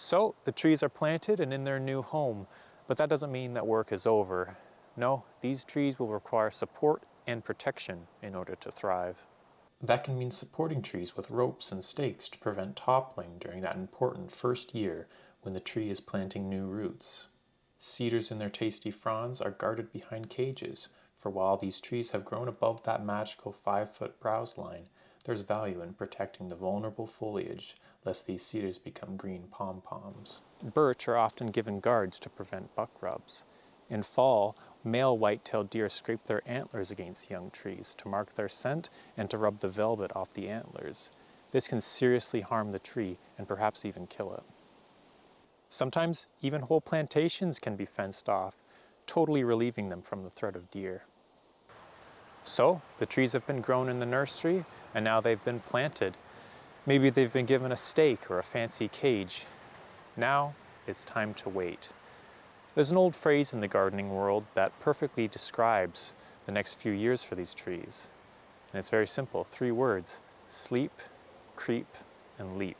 So the trees are planted and in their new home, but that doesn't mean that work is over. No, these trees will require support and protection in order to thrive. That can mean supporting trees with ropes and stakes to prevent toppling during that important first year when the tree is planting new roots. Cedars and their tasty fronds are guarded behind cages, for while these trees have grown above that magical 5-foot browse line, there's value in protecting the vulnerable foliage, lest these cedars become green pom-poms. Birch are often given guards to prevent buck rubs. In fall, male white-tailed deer scrape their antlers against young trees to mark their scent and to rub the velvet off the antlers. This can seriously harm the tree and perhaps even kill it. Sometimes even whole plantations can be fenced off, totally relieving them from the threat of deer. So, the trees have been grown in the nursery, and now they've been planted. Maybe they've been given a stake or a fancy cage. Now, it's time to wait. There's an old phrase in the gardening world that perfectly describes the next few years for these trees. And it's very simple, 3 words: sleep, creep, and leap.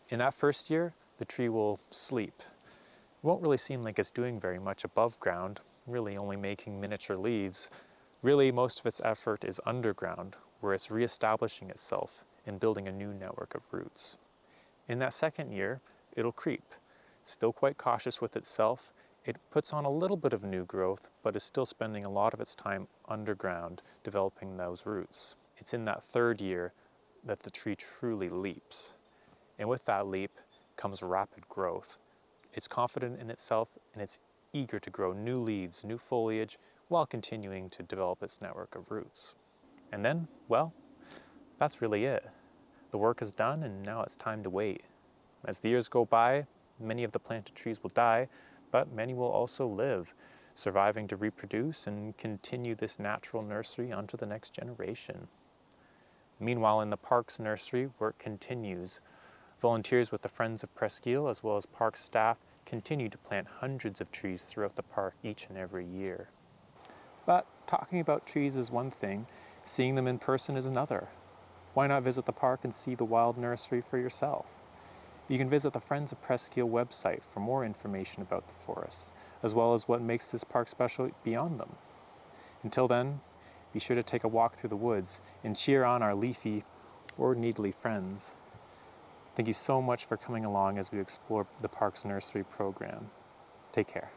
In that first year, the tree will sleep. It won't really seem like it's doing very much above ground, really only making miniature leaves. Really, most of its effort is underground, where it's reestablishing itself and building a new network of roots. In that second year, it'll creep. Still quite cautious with itself, it puts on a little bit of new growth, but is still spending a lot of its time underground developing those roots. It's in that third year that the tree truly leaps. And with that leap comes rapid growth. It's confident in itself and it's eager to grow new leaves, new foliage, while continuing to develop its network of roots. And then, well, that's really it. The work is done and now it's time to wait. As the years go by, many of the planted trees will die, but many will also live, surviving to reproduce and continue this natural nursery onto the next generation. Meanwhile, in the park's nursery, work continues. Volunteers with the Friends of Presqu'ile, as well as park staff, continue to plant hundreds of trees throughout the park each and every year. But talking about trees is one thing, seeing them in person is another. Why not visit the park and see the wild nursery for yourself? You can visit the Friends of Presqu'ile website for more information about the forest, as well as what makes this park special beyond them. Until then, be sure to take a walk through the woods and cheer on our leafy or needly friends. Thank you so much for coming along as we explore the park's nursery program. Take care.